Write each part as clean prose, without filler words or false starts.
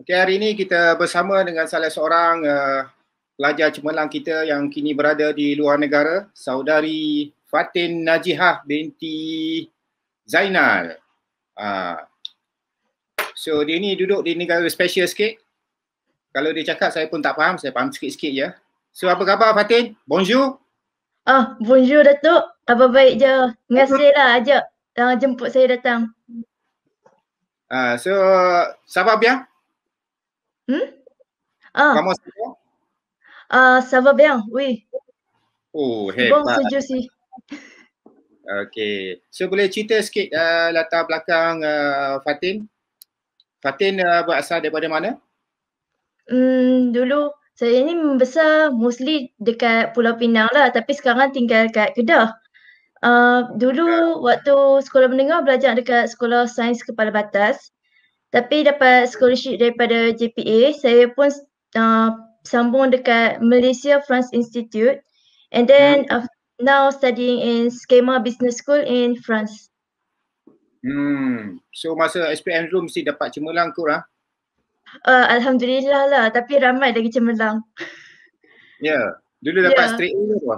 Okay, hari ini kita bersama dengan salah seorang pelajar cemerlang kita yang kini berada di luar negara, saudari Fatin Najihah binti Zainal. So dia ni duduk di negara special sikit. Kalau dia cakap saya pun tak faham, saya faham sikit-sikit je. So apa khabar Fatin? Bonjour. Bonjour Datuk. Apa baik je. Terima kasih lah ajak jemput saya datang. So ça va bien? Comment ça va? Ça va bien, oui. Oh, Bon, hebat. sejuk sih. Okay. So boleh cerita sikit latar belakang Fatin? Fatin berasal daripada mana? Dulu saya ni membesar mostly dekat Pulau Pinang lah, tapi sekarang tinggal kat Kedah. Dulu waktu sekolah menengah belajar dekat Sekolah Sains Kepala Batas. Tapi dapat scholarship daripada JPA, saya pun sambung dekat Malaysia France Institute. And then now studying in Schema Business School in France. So masa SPM dulu mesti dapat cemerlang kot lah. Alhamdulillah lah, tapi ramai lagi cemerlang. Ya, dulu dapat straight A ke apa?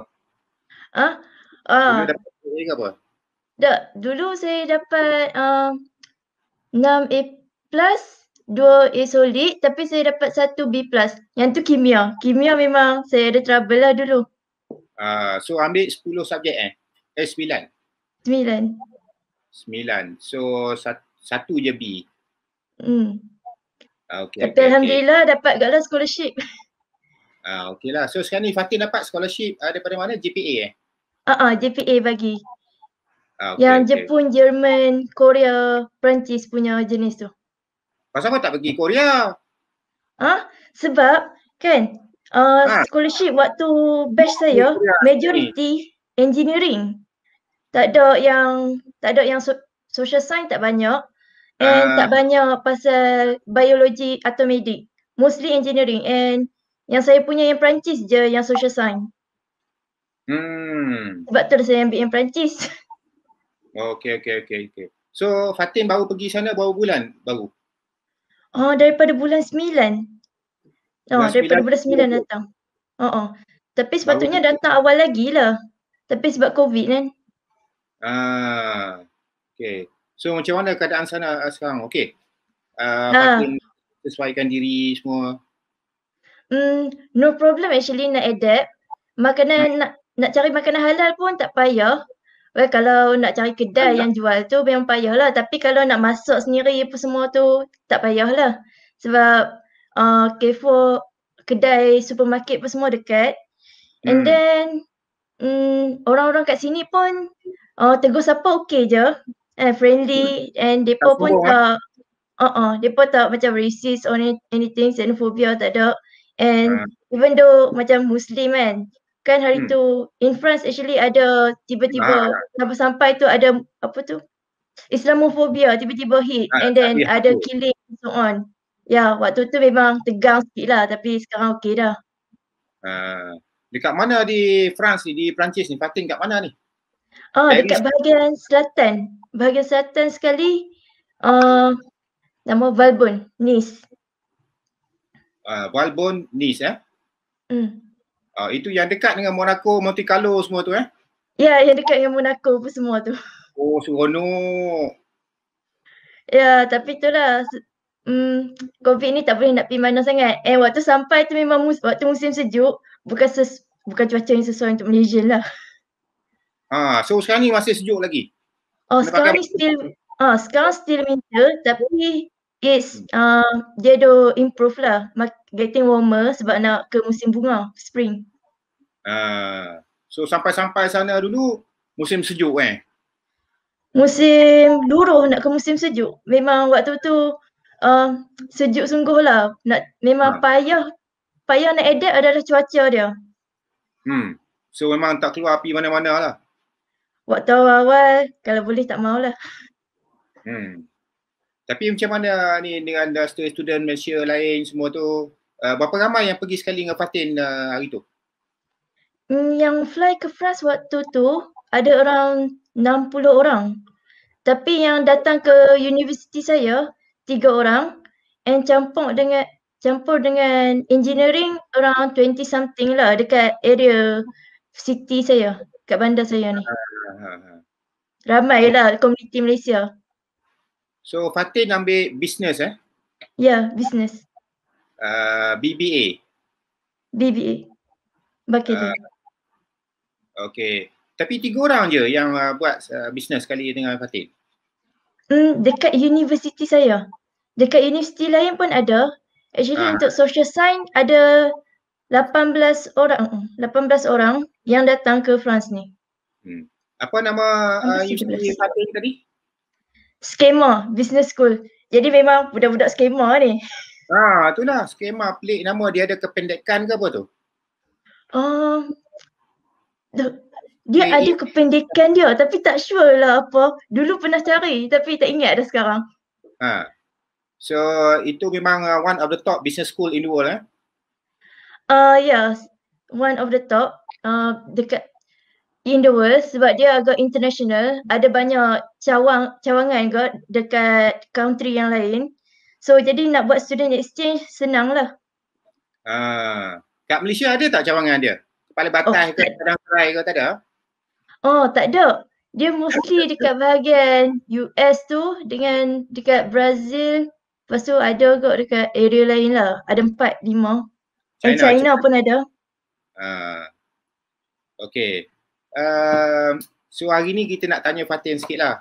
Dulu dapat straight A ke apa? Tak, dulu saya dapat 6A+, 2A solid, tapi saya dapat 1B+. Yang tu kimia. Kimia memang saya ada trouble lah dulu. So ambil 10 subjek 9? 9. So satu je B. Okay, tapi alhamdulillah dapat kat lah scholarship. Okay lah. So sekarang ni Fatin dapat scholarship daripada mana? JPA JPA bagi. Yang Jepun, Jerman, Korea, Perancis punya jenis tu. Pasal kau tak pergi Korea? Sebab kan scholarship waktu batch saya majority engineering. Tak ada yang social science tak banyak. And tak banyak pasal biologi atau medik. Mostly engineering. And yang saya punya yang Perancis je yang social science. Sebab tu saya ambil yang Perancis. Okay. So Fatin baru pergi sana berapa bulan baru? Daripada bulan 9. Daripada bulan 9 datang. Tapi sepatutnya datang awal lagi lah. Tapi sebab COVID kan. Okay. So macam mana keadaan sana sekarang? Okay. Fatin sesuaikan diri semua? No problem actually nak adapt. Makanan nak cari makanan halal pun tak payah. Well, kalau nak cari kedai yang jual tu memang payah lah. Tapi kalau nak masak sendiri apa semua tu tak payah lah. Sebab Carrefour, kedai supermarket pun semua dekat. And then orang-orang kat sini pun tegur siapa okey je. Friendly and depa pun tak depa tak macam racist or anything, xenophobia tak ada. And even though macam Muslim kan hari tu in France actually ada tiba-tiba sampai tu ada apa tu Islamophobia, tiba-tiba hit and then ada killing and so on. Ya, waktu tu memang tegang sikit lah tapi sekarang okey dah. Dekat mana di France ni, di Perancis ni? Fatin kat mana ni? Dekat bahagian selatan. Bahagian selatan sekali nama Valbonne, Nice. Valbonne, Nice itu yang dekat dengan Monaco, Monte Carlo semua tu Ya, yang dekat dengan Monaco pun semua tu. Oh, seronok. Ya, tapi itulah COVID ni tak boleh nak pergi mana sangat. Waktu sampai tu memang waktu musim sejuk, bukan cuaca yang sesuai untuk Malaysia lah. So sekarang ni masih sejuk lagi? Sekarang ni still winter tapi it's dia ada improve lah, getting warmer sebab nak ke musim bunga, spring. So sampai sana dulu musim sejuk Musim luruh nak ke musim sejuk. Memang waktu tu sejuk sungguh lah. Memang payah nak adapt adalah cuaca dia. So memang tak keluar pergi mana-mana lah. Waktu awal kalau boleh tak maulah. Tapi macam mana ni dengan student Malaysia lain semua tu? Berapa ramai yang pergi sekali dengan Fatin hari tu? Yang fly ke France waktu tu ada around 60 orang. Tapi yang datang ke universiti saya 3 orang. and campur dengan engineering around 20 something lah dekat area city saya, kat bandar saya ni. Ramai lah komuniti Malaysia. So Fatin ambil business Ya, business. BBA. BBA. Bachelor. Okay. Tapi 3 orang je yang buat business sekali dengan Fatin? Dekat universiti saya. Dekat universiti lain pun ada. Actually untuk social science ada 18 orang yang datang ke France ni. Apa nama universiti Fatin tadi? Skema Business School. Jadi memang budak-budak skema ni. Itulah skema, pelik nama. Dia ada kependekan ke apa tu? Dia ada kependekan dia tapi tak sure lah apa. Dulu pernah cari tapi tak ingat dah sekarang. So itu memang one of the top business school in the world Yes, one of the top dekat in the world sebab dia agak international. Ada banyak cawangan ke dekat country yang lain. So jadi nak buat student exchange senang lah. Kat Malaysia ada tak cawangan dia? Kepala Batas ke Padang Serai ke tak ada? Tak ada. Dia mostly dekat bahagian US tu dengan dekat Brazil. Lepas tu ada kot dekat area lain lah. Ada 4, 5. China pun ada. Okay. So hari ni kita nak tanya Fatin sikit lah.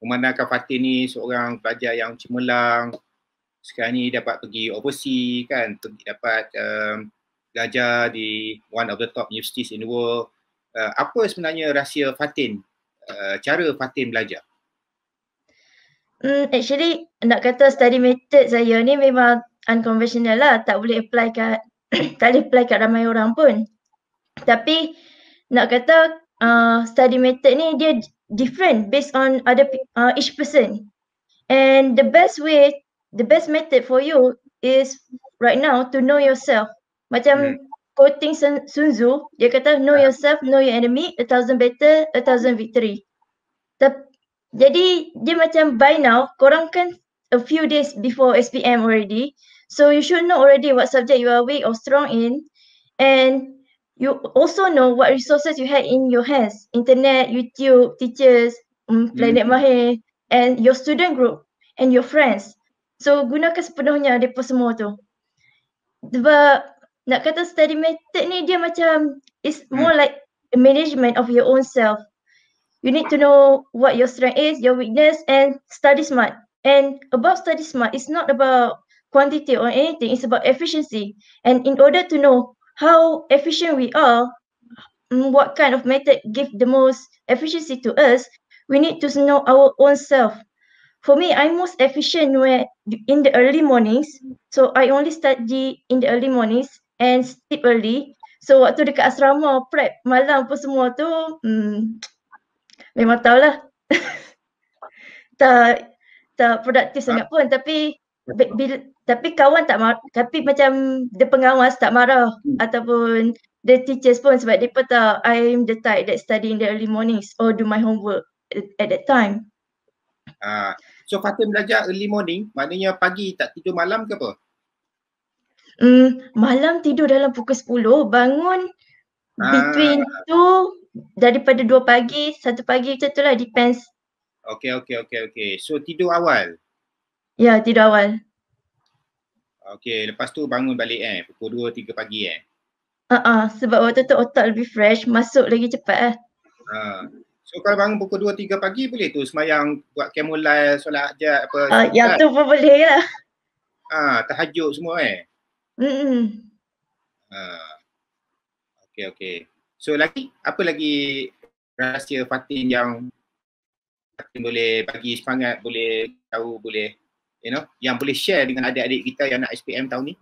Memandangkan Fatin ni seorang pelajar yang cemerlang. Sekarang ni dapat pergi overseas kan. Dapat belajar di one of the top universities in the world. Apa sebenarnya rahsia Fatin? Cara Fatin belajar? Actually nak kata study method saya ni memang unconventional lah. Tak boleh apply kat ramai orang pun. Tapi nak kata study method ni dia different based on each person. And the best method for you is right now to know yourself. Macam quoting Sun Tzu, dia kata know yourself, know your enemy, 1,000 battle, 1,000 victory. Jadi dia macam by now, korang kan a few days before SPM already. So you should know already what subject you are weak or strong in. And you also know what resources you had in your hands. Internet, YouTube, teachers, Planet Mahir, and your student group and your friends. So gunakan sepenuhnya mereka semua tu. Sebab nak kata study method ni dia macam it's more like a management of your own self. You need to know what your strength is, your weakness, and study smart. And about study smart, it's not about quantity or anything, it's about efficiency. And in order to know how efficient we are, what kind of method give the most efficiency to us, we need to know our own self. For me, I'm most efficient in the early mornings. So I only study in the early mornings and sleep early. So waktu dekat asrama, prep, malam apa semua tu, memang tahulah. tak produktif sangat pun, tapi kawan tak marah, tapi macam the pengawas tak marah ataupun the teachers pun sebab mereka tahu I'm the type that study in the early mornings or do my homework at that time. So Fatin belajar early morning, maknanya pagi tak tidur malam ke apa? Malam tidur dalam pukul 10, bangun between tu daripada 2 pagi, 1 pagi macam tu lah, depends. Okay. So tidur awal? Ya, tidur awal. Okay, lepas tu bangun balik pukul 2-3 pagi sebab waktu tu otak lebih fresh, masuk lagi cepat So kalau bangun pukul 2-3 pagi boleh tu semayang, buat qiyamul-lail, solat hajat apa? Yang tu pun boleh lah. Tahajud semua Okay. So apa lagi rahsia Fatin yang Fatin boleh bagi semangat, boleh tahu, boleh yang boleh share dengan adik-adik kita yang nak SPM tahun ni?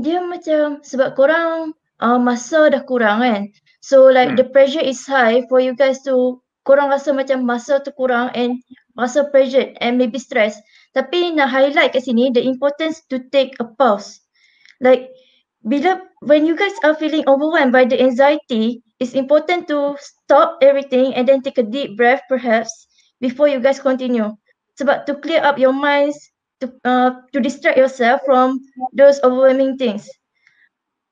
Dia macam sebab korang masa dah kurang kan. So like the pressure is high for you guys to, korang rasa macam masa tu kurang and rasa pressure and maybe stress. Tapi nak highlight kat sini the importance to take a pause. Like when you guys are feeling overwhelmed by the anxiety, it's important to stop everything and then take a deep breath perhaps before you guys continue. sebab to clear up your minds, to distract yourself from those overwhelming things.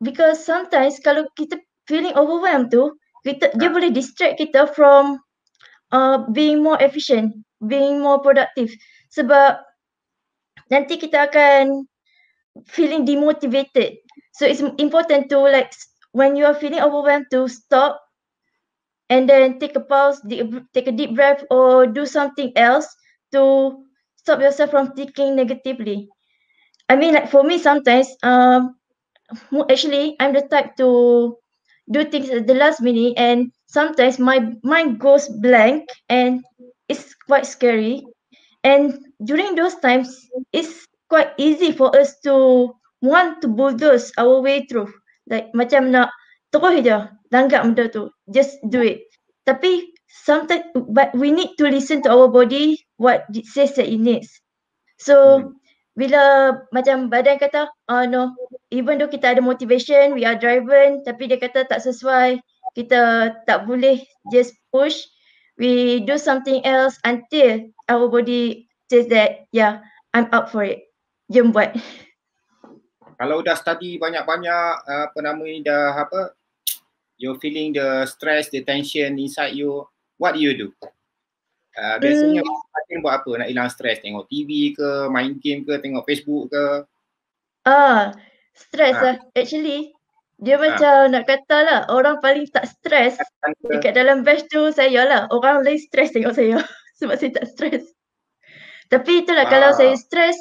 Because sometimes kalau kita feeling overwhelmed tu, dia boleh distract kita from being more efficient, being more productive. Sebab nanti kita akan feeling demotivated. So it's important to like when you are feeling overwhelmed to stop and then take a pause, take a deep breath or do something else to stop yourself from thinking negatively. I mean, like for me sometimes, actually I'm the type to do things at the last minute and sometimes my mind goes blank and it's quite scary. And during those times, it's quite easy for us to want to bulldoze our way through. Like macam nak terus je langgak benda tu. Just do it. Tapi sometimes, but we need to listen to our body what it says that it needs. So bila macam badan kata, no, even though kita ada motivation, we are driven, tapi dia kata tak sesuai, kita tak boleh just push. We do something else until our body says that, yeah, I'm up for it. Jom buat. Kalau dah study banyak-banyak, you're feeling the stress, the tension inside you, what do you do? Biasanya Fatin buat apa? Nak hilang stres? Tengok TV ke, main game ke, tengok Facebook ke? Stres lah. Actually, dia macam nak kata lah, orang paling tak stres dekat dalam batch tu saya lah. Orang lain stres tengok saya sebab saya tak stres. Tapi itulah kalau saya stres,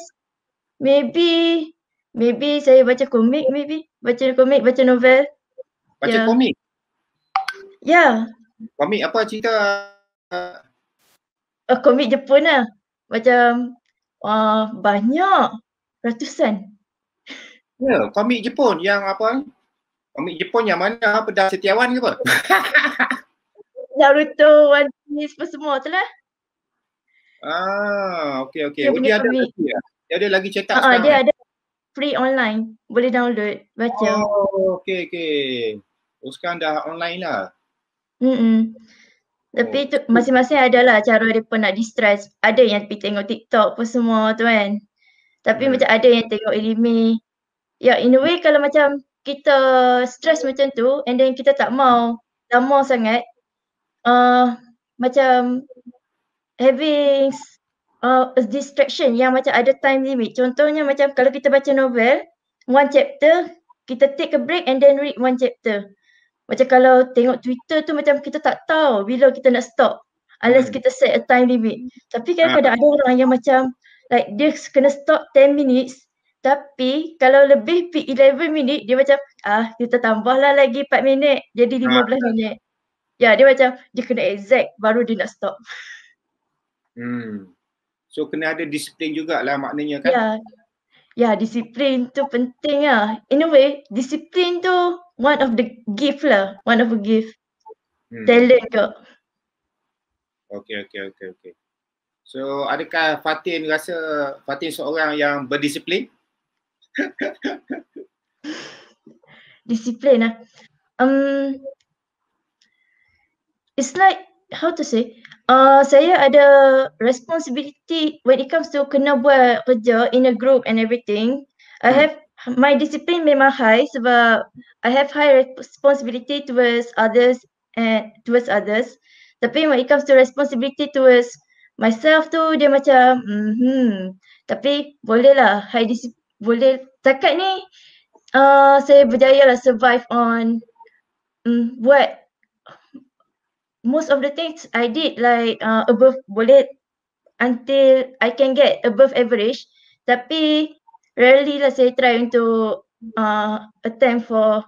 maybe saya baca komik, baca novel. Baca komik? Ya. Komik apa cerita? Komik Jepun lah. Macam banyak, ratusan. Ya, komik Jepun yang apa? Komik Jepun yang mana? Pedang Setiawan ke apa? Naruto, One Piece semua tu lah. Okey. Oh, dia ada lagi ya? Dia ada lagi cetak sekarang? Dia ada free online. Boleh download, baca. Okey. Oh, sekarang dah online lah. Tapi tu masing-masing adalah cara dia pun nak distress. Ada yang pergi tengok TikTok apa semua tu kan. Tapi macam ada yang tengok anime. Ya, in a way kalau macam kita stress macam tu and then kita tak mau lama sangat, macam having a distraction yang macam ada time limit. Contohnya macam kalau kita baca novel, one chapter, kita take a break and then read one chapter. Macam kalau tengok Twitter tu macam kita tak tahu bila kita nak stop unless kita set a time limit. Tapi kadang-kadang ada orang yang macam like dia kena stop 10 minutes tapi kalau lebih 11 minit dia macam kita tambahlah lagi 4 minit jadi 15 minit. Ya, dia macam dia kena exact baru dia nak stop. So kena ada disiplin jugalah maknanya kan? Ya, disiplin tu penting lah. In a way, disiplin tu one of the gift lah. One of the gift. Talent ke. Okay. So adakah Fatin rasa Fatin seorang yang berdisiplin? Disiplin lah. It's like, how to say, saya ada responsibility when it comes to kena buat kerja in a group and everything. I have my discipline memang high sebab I have high responsibility towards others and towards others. Tapi when it comes to responsibility towards myself tu dia macam tapi boleh lah high discipline, boleh. Takat ni saya berjaya lah survive on buat most of the things I did like above, boleh until I can get above average. Tapi rarely lah saya try untuk attempt to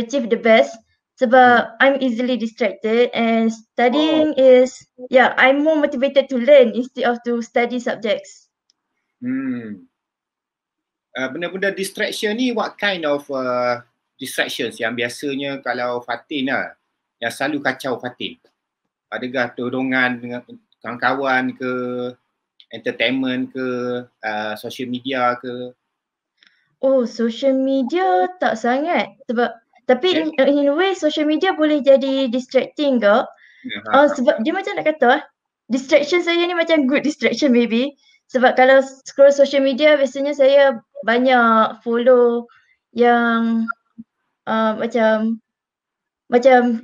achieve the best sebab I'm easily distracted and studying is, I'm more motivated to learn instead of to study subjects. Benda-benda distraction ni, what kind of distractions yang biasanya kalau Fatin lah yang selalu kacau Fatin? Adakah dorongan dengan kawan-kawan ke, entertainment ke, social media ke? Oh, social media tak sangat sebab tapi in a way social media boleh jadi distracting ke? Sebab dia macam nak kata distraction saya ni macam good distraction maybe. Sebab kalau scroll social media biasanya saya banyak follow yang macam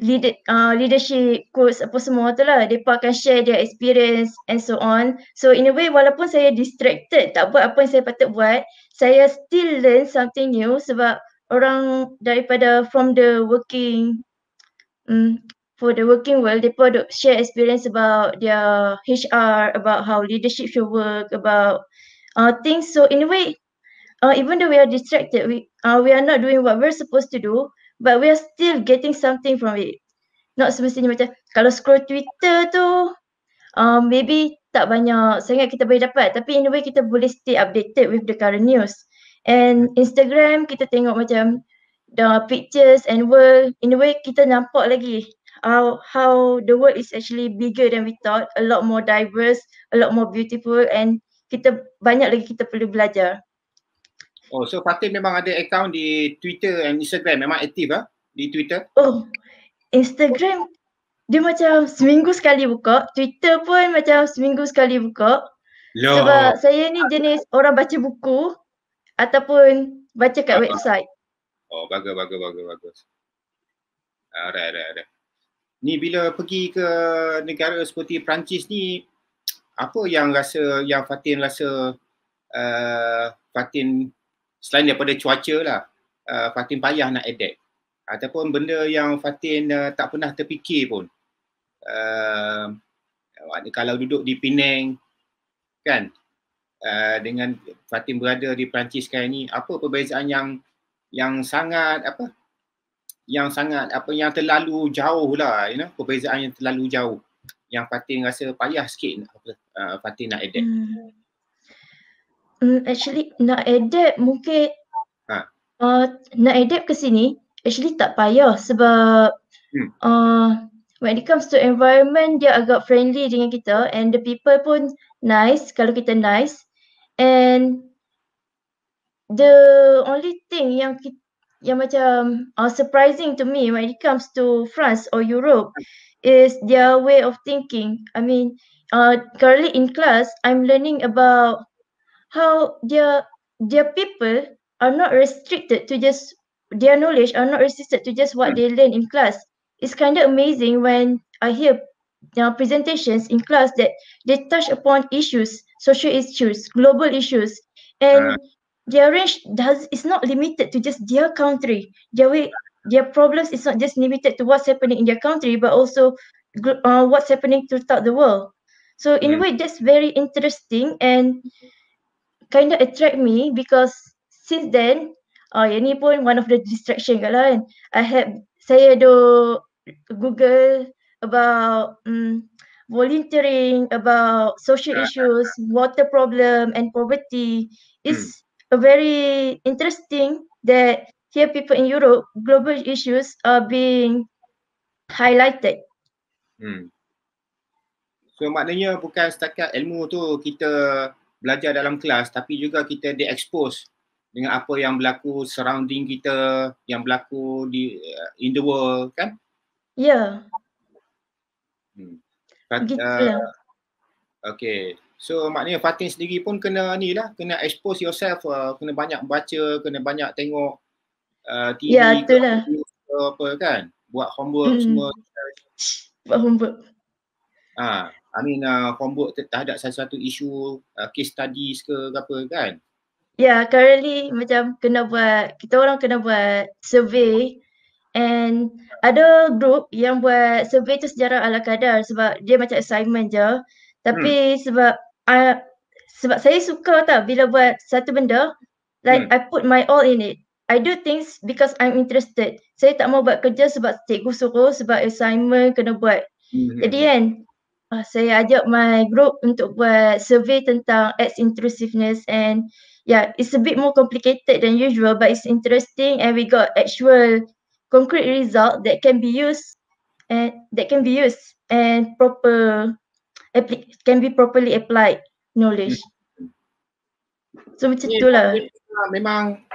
leadership quotes apa semua tu lah. Mereka akan share their experience and so on. So in a way walaupun saya distracted, tak buat apa yang saya patut buat, saya still learn something new sebab orang daripada from the working for the working world, mereka duk share experience about their HR, about how leadership should work, about things. So in a way, even though we are distracted, we are not doing what we're supposed to do, but we are still getting something from it. Not semestinya macam kalau scroll Twitter tu, maybe tak banyak sangat kita boleh dapat, tapi in a way kita boleh stay updated with the current news. And Instagram kita tengok macam the pictures and world, in a way kita nampak lagi how the world is actually bigger than we thought, a lot more diverse, a lot more beautiful, and kita banyak lagi kita perlu belajar. Oh, so Fatin memang ada account di Twitter and Instagram, memang aktif di Twitter? Oh, Instagram dia macam seminggu sekali buka, Twitter pun macam seminggu sekali buka. Sebab saya ni jenis orang baca buku ataupun baca kat website. Oh, bagus. Alright. Ni bila pergi ke negara seperti Perancis ni, apa yang Fatin rasa Fatin selain daripada cuaca lah, Fatin payah nak adapt ataupun benda yang Fatin tak pernah terfikir pun. Kalau duduk di Penang kan, dengan Fatin berada di Perancis sekarang ni, apa perbezaan yang sangat yang terlalu jauh lah, perbezaan yang terlalu jauh yang Fatin rasa payah sikit Fatin nak adapt? Actually nak adapt mungkin nak adapt ke sini actually tak payah sebab when it comes to environment dia agak friendly dengan kita and the people pun nice kalau kita nice. And the only thing yang macam surprising to me when it comes to France or Europe is their way of thinking. I mean, currently in class, I'm learning about how their people are not restricted to just their knowledge are not restricted to just what they learn in class. It's kind of amazing when I hear presentations in class that they touch upon issues, social issues, global issues, and their range is not limited to just their country. Their problems is not just limited to what's happening in their country, but also what's happening throughout the world. So in a way, that's very interesting and kind of attract me because since then, yang ni pun one of the distraction kan. Saya do Google about volunteering, about social issues, water problem and poverty. It's a very interesting that here people in Europe, global issues are being highlighted. So maknanya bukan setakat ilmu tu kita belajar dalam kelas, tapi juga kita di-expose dengan apa yang berlaku surrounding kita, yang berlaku in the world kan? Ya. Okay. So maknanya Fatin sendiri pun kena expose yourself, kena banyak baca, kena banyak tengok TV apa kan, buat homework semua. Buat homework. Homework terhadap satu isu case studies ke apa kan? Ya, currently macam kita orang kena buat survey and ada group yang buat survey tu sejarah ala kadar sebab dia macam assignment je. Tapi sebab saya suka bila buat satu benda, like I put my all in it. I do things because I'm interested. Saya tak mau buat kerja sebab cikgu suruh, sebab assignment kena buat. Jadi kan, saya ajak my group untuk buat survey tentang AIDS inclusiveness and it's a bit more complicated than usual but it's interesting and we got actual concrete result that can be used and can be properly applied knowledge. So macam itulah. Memang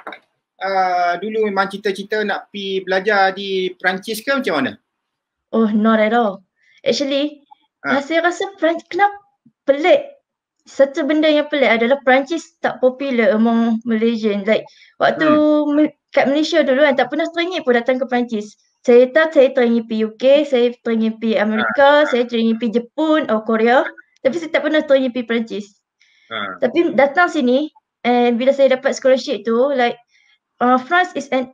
dulu memang cita-cita nak pergi belajar di Perancis ke macam mana? Oh, not at all. Actually, Saya rasa kenapa pelik. Satu benda yang pelik adalah Perancis tak popular among Malaysian. Like waktu kat Malaysia dulu kan tak pernah teringin pun datang ke Perancis. Saya teringin pergi UK, saya teringin pergi Amerika, saya teringin pergi Jepun atau Korea. Tapi saya tak pernah teringin pergi Perancis. Tapi datang sini and bila saya dapat scholarship tu, like France is a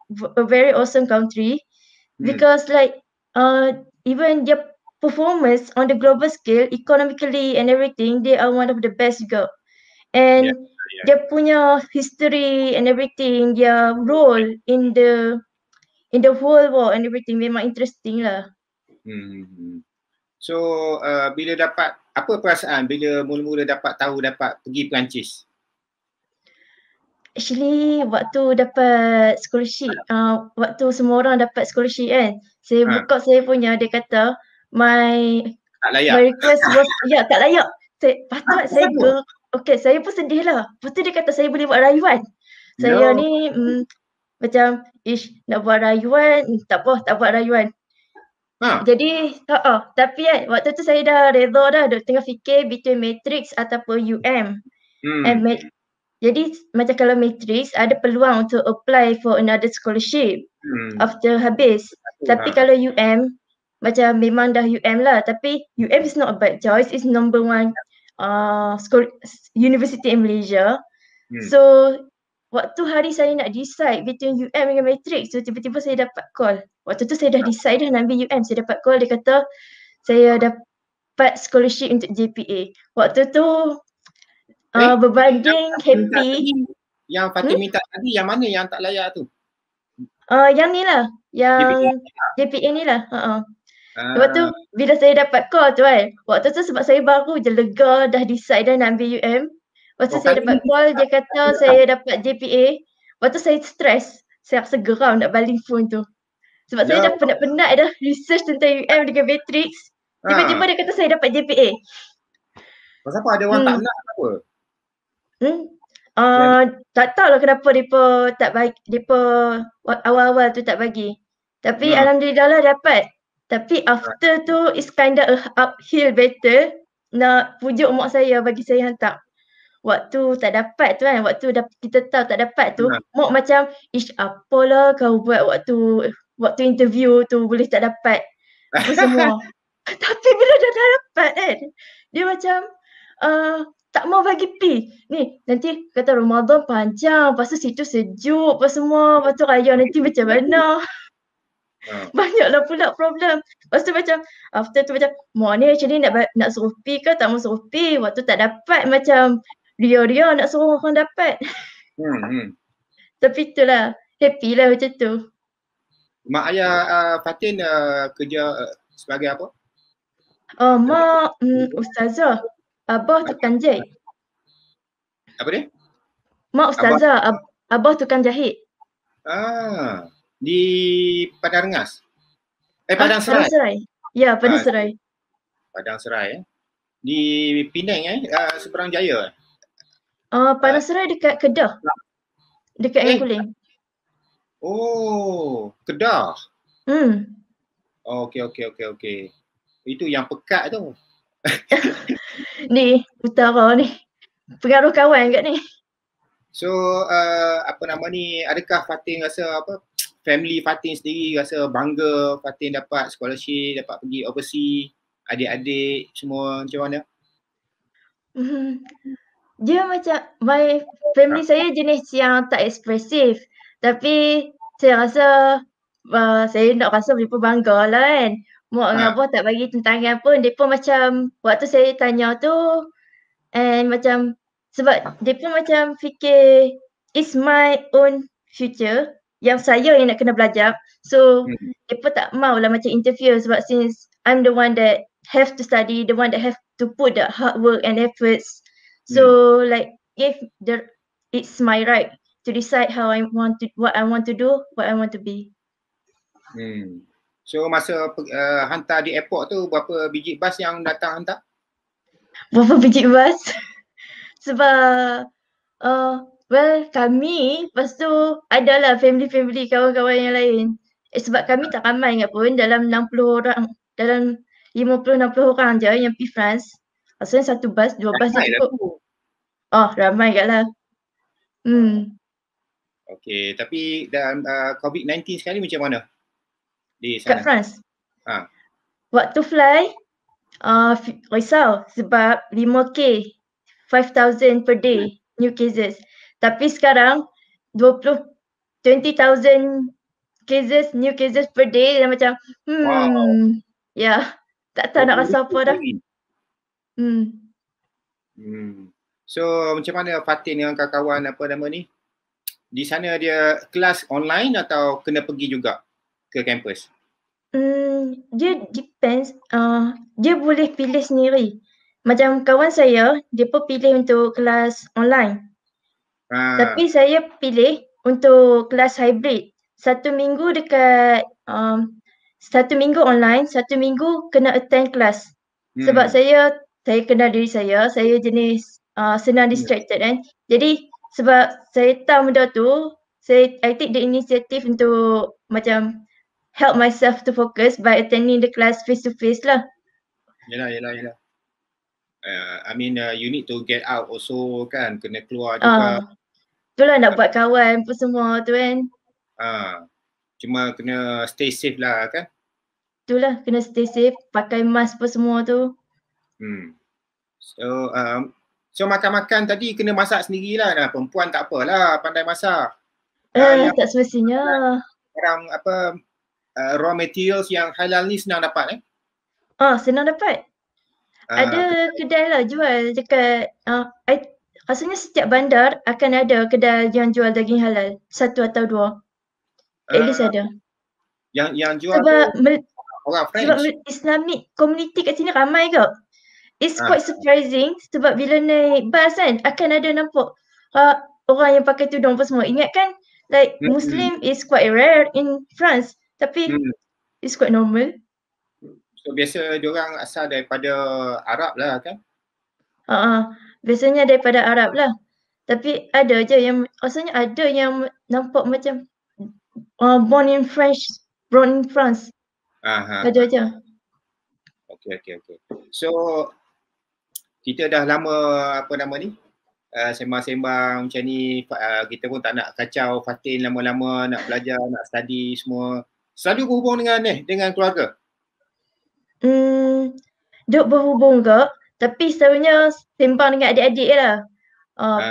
very awesome country because like even their performance on the global scale, economically and everything, they are one of the best juga. And dia punya history and everything, their role in the whole war and everything memang interesting lah. So bila dapat, apa perasaan bila mula-mula dapat pergi Perancis? Actually waktu dapat scholarship, waktu semua orang dapat scholarship kan, saya buka saya punya, dia kata my request was tak layak. Patut saya saya pun sedih lah. Lepas tu dia kata saya boleh buat rayuan. Saya ni macam nak buat rayuan, tak buat rayuan. Jadi tapi kan waktu tu saya dah reda dah, tengah fikir between Matrix ataupun UM. Jadi macam kalau Matrix ada peluang untuk apply for another scholarship after habis. Tapi kalau UM macam memang dah UM lah, tapi UM is not a bad choice, it's number one school university in Malaysia. So waktu hari saya nak decide between UM dengan Matrix, so tiba-tiba saya dapat call. Waktu tu saya dah decide dah nak ambil UM, saya dapat call, dia kata saya dapat scholarship untuk JPA. Waktu tu berbanding happy. Yang Fatin minta tadi yang mana yang tak layak tu? Yang ni lah, yang JPA ni lah. Lepas tu bila saya dapat call tu kan, waktu tu sebab saya baru je lega dah decide dah nak ambil UM. Lepas tu saya dapat call, dia kata saya dapat JPA. Lepas tu saya stress, saya rasa geram nak baling phone tu. Sebab saya dah penat-penat dah research tentang UM dengan Matrix. Tiba-tiba dia kata saya dapat JPA. Pasal apa ada orang tak nak apa? Tak tahulah kenapa mereka tak bagi, mereka awal-awal tu tak bagi. Tapi alhamdulillah lah dapat. Tapi after tu it's kinda a uphill battle nak pujuk mak saya bagi saya hantar. Waktu tak dapat tu kan, waktu kita tahu tak dapat tu, mak macam apalah kau buat waktu interview tu boleh tak dapat apa semua. Tapi bila dah dapat kan, dia macam tak mau bagi pi. Ni nanti kata Ramadan panjang, lepas tu situ sejuk apa semua, lepas tu raya nanti macam mana. Banyaklah pula problem. Lepas tu macam after tu macam mak ni actually nak suruh pi ke tak mau suruh pi. Waktu tak dapat macam ria-ria nak suruh orang dapat. Tapi itulah, happy lah macam tu. Mak ayah Fatin kerja sebagai apa? Mak ustazah. Abah tukang jahit. Apa dia? Mak ustazah, abah tukang jahit. Di Padang Rengas? Padang Serai? Padang Serai. Ya, Padang Serai. Padang Serai Di Penang Seberang Jaya Padang Serai dekat Kedah. Dekat Yang Kuling. Oh, Kedah. Okey. Itu yang pekat tu. Ni utara ni. Pengaruh kawan kat ni. So apa nama ni, adakah Fatin rasa family Fatin sendiri rasa bangga Fatin dapat scholarship, dapat pergi overseas, adik-adik semua macam mana? Dia macam my family saya jenis yang tak ekspresif. Tapi saya rasa saya nak rasa mereka bangga lah kan. Mak dengan abah tak bagi tentangan pun, mereka macam waktu saya tanya tu and macam sebab mereka macam fikir it's my own future yang saya yang nak kena belajar. So mereka tak maulah macam interfere sebab since I'm the one that have to study, the one that have to put the hard work and efforts. So like if it's my right to decide how I want to, what I want to do, what I want to be. So masa hantar di airport tu berapa biji bas yang datang hantar? Berapa biji bas? Sebab well kami lepas tu adalah family kawan-kawan yang lain. Sebab kami tak ramai ingat pun, dalam 60 orang, dalam 50-60 orang je yang pergi France. Maksudnya satu bas, 2 bas dah Ramai lah cukup. tu. Oh, ramai kat lah. Okey, tapi dalam COVID-19 sekarang ni macam mana di Kat sana? France. Ha. Waktu fly, risau sebab 5K, 5,000 per day new cases. Tapi sekarang 20,000 cases, new cases per day dan macam Wow. ya, tak tahu nak rasa apa dah. So macam mana Fatin dengan kawan-kawan apa nama ni? Di sana dia kelas online atau kena pergi juga ke kampus? Dia depends, dia boleh pilih sendiri. Macam kawan saya, dia pun pilih untuk kelas online. Tapi saya pilih untuk kelas hybrid. 1 minggu dekat, 1 minggu online, 1 minggu kena attend kelas. Sebab saya kenal diri saya jenis senang distracted kan. Jadi sebab saya tahu benda tu, I take the initiative untuk macam help myself to focus by attending the class face to face lah. Yelah. I mean you need to get out also kan, kena keluar juga. Itulah nak buat kawan apa semua tu kan. Cuma kena stay safe lah kan. Itulah kena stay safe, pakai mask apa semua tu. So makan-makan tadi kena masak sendirilah. Nah, perempuan tak apalah pandai masak. Tak semestinya. Barang apa raw materials yang halal ni senang dapat Senang dapat. Ada kedai lah jual dekat rasanya setiap bandar akan ada kedai yang jual daging halal, 1 atau 2. At least ada. Yang jual sebab tu orang French. Sebab Islamic community kat sini ramai ke. It's quite surprising sebab bila naik bas kan akan ada nampak orang yang pakai tudung apa semua. Ingat kan like Muslim is quite rare in France tapi it's quite normal. So biasa diorang asal daripada Arab lah kan? Biasanya daripada Arab lah. Tapi ada je yang rasanya ada yang nampak macam born in France. Ada je. Okay. So kita dah lama apa nama ni sembang-sembang macam ni, kita pun tak nak kacau Fatin lama-lama nak belajar, nak study semua. Selalu berhubung dengan keluarga? Duk berhubung ke, tapi selalunya sembang dengan adik-adik lah.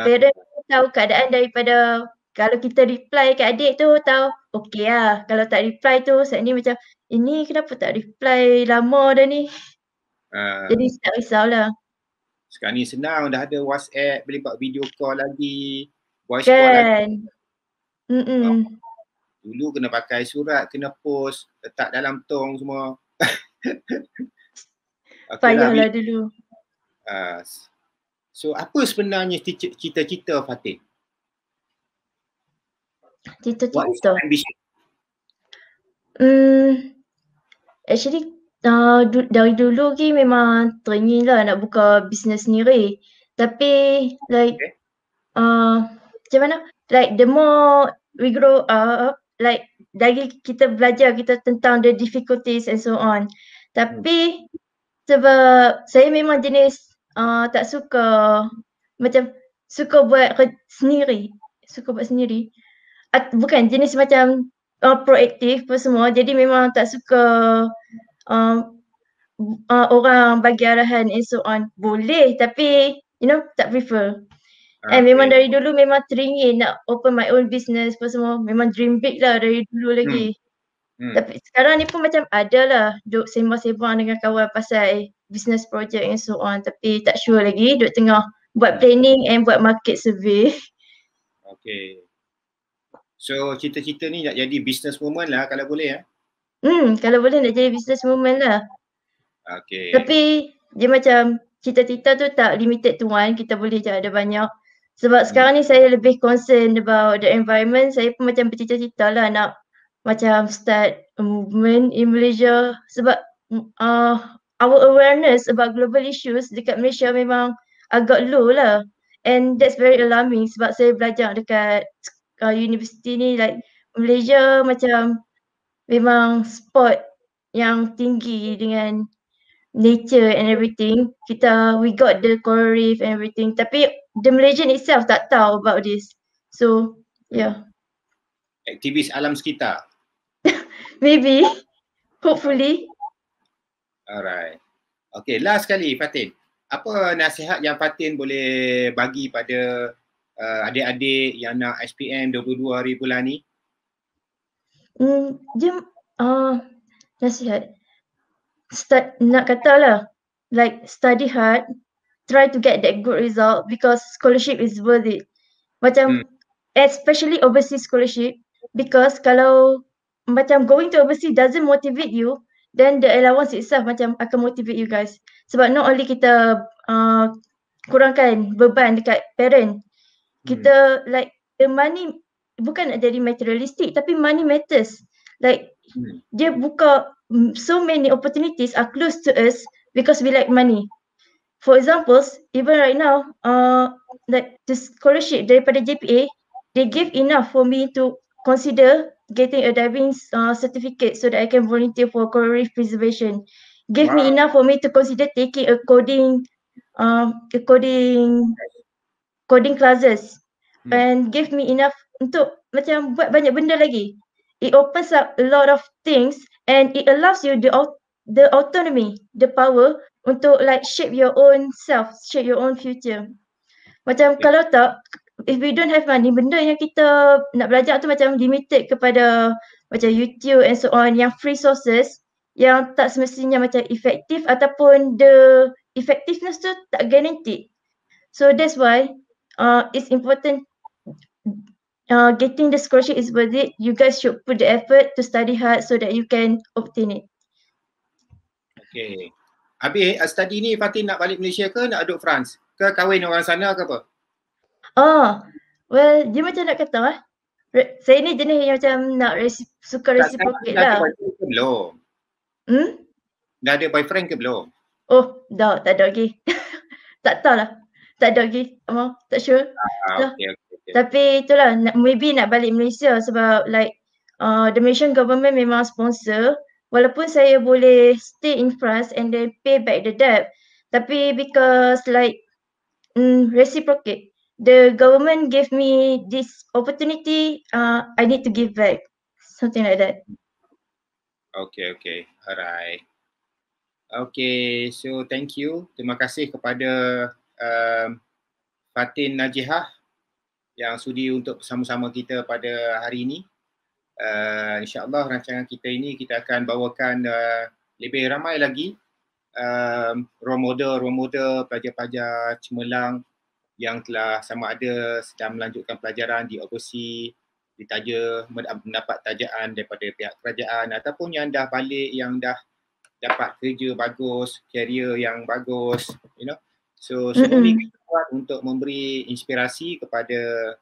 Parent tahu keadaan daripada kalau kita reply kat adik tu tahu okey lah. Kalau tak reply tu saat ni macam ini kenapa tak reply lama dah ni. Jadi tak risaulah. Sekarang ni senang, dah ada WhatsApp, boleh buat video call lagi, voice call lagi. Dulu kena pakai surat, kena post, letak dalam tong semua. Payahlah dulu. So apa sebenarnya cita-cita Fatin? Cita-cita? Actually dari dulu lagi memang teringin lah nak buka bisnes sendiri. Tapi like macam mana? Like the more we grow up, like lagi kita belajar kita tentang the difficulties and so on. Tapi sebab saya memang jenis tak suka macam suka buat sendiri. Bukan jenis macam proaktif apa semua. Jadi memang tak suka orang bagi arahan and so on. Boleh tapi tak prefer. And memang dari dulu memang teringin nak open my own business apa semua. Memang dream big lah dari dulu lagi. Tapi sekarang ni pun macam ada lah duk sembang-sembang dengan kawan pasal business project and so on. Tapi tak sure lagi, duk tengah buat planning and buat market survey. Okay. So cita-cita ni nak jadi businesswoman lah kalau boleh Kalau boleh nak jadi businesswoman lah. Okay. Tapi dia macam cita-cita tu tak limited to one, kita boleh je ada banyak. Sebab sekarang ni saya lebih concern about the environment. Saya pun macam bercita-cita lah nak macam start a movement in Malaysia. Sebab our awareness about global issues dekat Malaysia memang agak low lah. And that's very alarming sebab saya belajar dekat universiti ni like Malaysia macam memang spot yang tinggi dengan nature and everything. We got the coral reef and everything. Tapi the Malaysian itself tak tahu about this. So yeah. Aktivis alam sekitar. Maybe. Hopefully. Alright. Okay, last sekali Fatin. Apa nasihat yang Fatin boleh bagi pada adik-adik yang nak SPM 22 hari bulan ni? Nasihat. Nak kata lah, like study hard, try to get that good result because scholarship is worth it. Macam especially overseas scholarship, because kalau macam going to overseas doesn't motivate you, then the allowance itself macam akan motivate you guys. Sebab not only kita kurangkan beban dekat parent, kita like the money bukan nak jadi materialistic tapi money matters. Like dia buka so many opportunities are close to us because we like money. For example, even right now, like the scholarship daripada JPA, they give enough for me to consider getting a diving certificate so that I can volunteer for coral reef preservation. Give me enough for me to consider taking a coding classes and give me enough untuk macam buat banyak benda lagi. It opens up a lot of things and it allows you the autonomy, the power untuk like shape your own self, shape your own future. Macam kalau tak, if we don't have money, benda yang kita nak belajar tu macam limited kepada macam YouTube and so on, yang free sources yang tak semestinya macam efektif ataupun the effectiveness tu tak guaranteed. So that's why it's important. Getting the scholarship is worth it. You guys should put the effort to study hard so that you can obtain it. Okay. Habis study ni Fatin nak balik Malaysia ke nak duduk France? Ke kahwin orang sana ke apa? Well, dia macam nak kata saya ni jenis yang macam nak suka reciprocate lah. Dah ada boyfriend ke belum? Dah ada boyfriend ke belum? Oh, dah, tak ada lagi. Tak tahu lah. Tak ada lagi. Tak sure. Okay. Tapi itulah, maybe nak balik Malaysia sebab like the Malaysian government memang sponsor. Walaupun saya boleh stay in France and then pay back the debt. Tapi because like reciprocate. The government gave me this opportunity, I need to give back. Something like that. Okay. Alright. Okay, so thank you. Terima kasih kepada Fatin Najihah yang sudi untuk bersama-sama kita pada hari ini. InsyaAllah rancangan kita ini kita akan bawakan lebih ramai lagi role model pelajar-pelajar cemerlang yang telah sama ada sedang melanjutkan pelajaran di overseas, ditaja mendapat tajaan daripada pihak kerajaan ataupun yang dah balik, yang dah dapat kerja bagus, career yang bagus, you know. So semua ni kita buat untuk memberi inspirasi kepada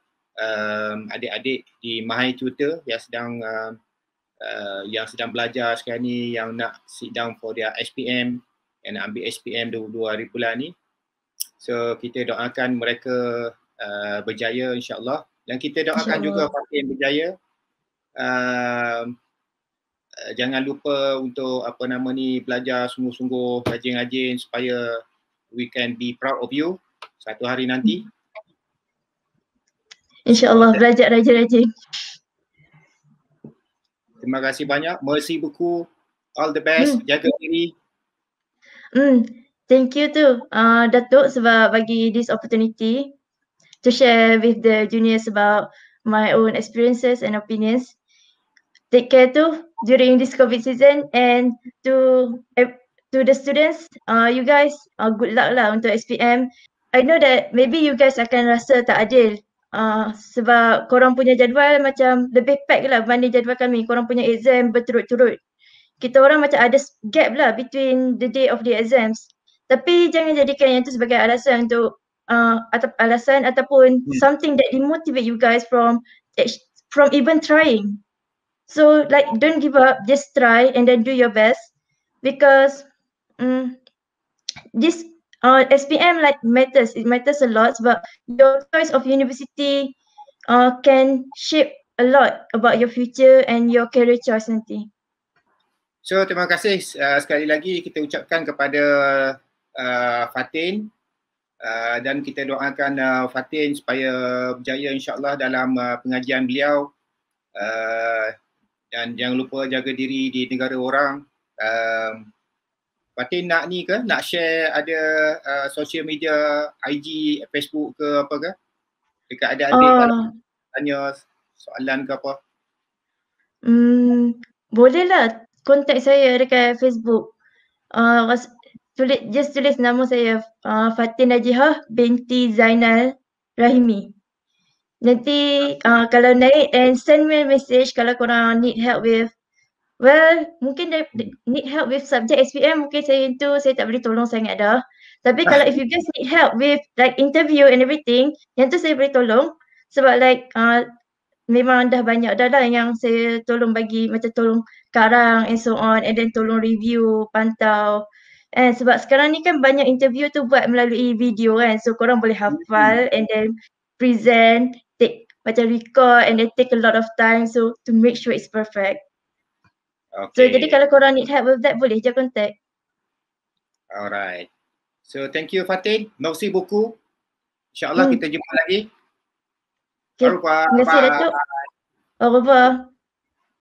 adik-adik di Mahir Tutor yang sedang belajar sekarang ni, yang nak sit down for their SPM, yang nak ambil SPM 22 hari bulan ni. So kita doakan mereka berjaya insyaAllah, dan kita doakan juga Fatin berjaya. Jangan lupa untuk belajar sungguh-sungguh, rajin-rajin supaya we can be proud of you satu hari nanti. InsyaAllah belajar rajin-rajin. Terima kasih banyak. Merci beaucoup. All the best. Jaga diri. Thank you too, Datuk, sebab bagi this opportunity to share with the juniors about my own experiences and opinions. Take care too during this COVID season, and to the students, you guys, good luck lah untuk SPM. I know that maybe you guys akan rasa tak adil sebab korang punya jadual macam lebih pack lah berbanding jadual kami. Korang punya exam berturut-turut. Kita orang macam ada gap lah between the day of the exams. Tapi jangan jadikan yang tu sebagai alasan untuk alasan ataupun something that demotivate you guys from even trying. So like don't give up, just try and then do your best, because this SPM like matters. It matters a lot sebab your choice of university can shape a lot about your future and your career choice nanti. So terima kasih sekali lagi kita ucapkan kepada Fatin dan kita doakan Fatin supaya berjaya insyaAllah dalam pengajian beliau dan jangan lupa jaga diri di negara orang. Fatin nak ni ke? Nak share ada social media, IG, Facebook ke apa ke? Dekat adik-adik kalau tanya soalan ke apa? Bolehlah contact saya dekat Facebook. Tulis nama saya Fatin Najihah binti Zainal Rahimi. Nanti kalau naik and send me a message kalau korang need help with mungkin need help with subject SPM mungkin saya tak boleh tolong sangat dah. Tapi kalau if you guys need help with like interview and everything, yang tu saya boleh tolong sebab like memang dah banyak dah yang saya tolong bagi macam tolong karang and so on and then tolong review, pantau. Sebab sekarang ni kan banyak interview tu buat melalui video kan. So korang boleh hafal and then present, take macam record and then take a lot of time so to make sure it's perfect. Okay. So jadi kalau korang need help with that boleh je contact. Alright. So thank you Fatin. Merci beaucoup. InsyaAllah kita jumpa lagi. Okay. Terima kasih Datuk. Au revoir.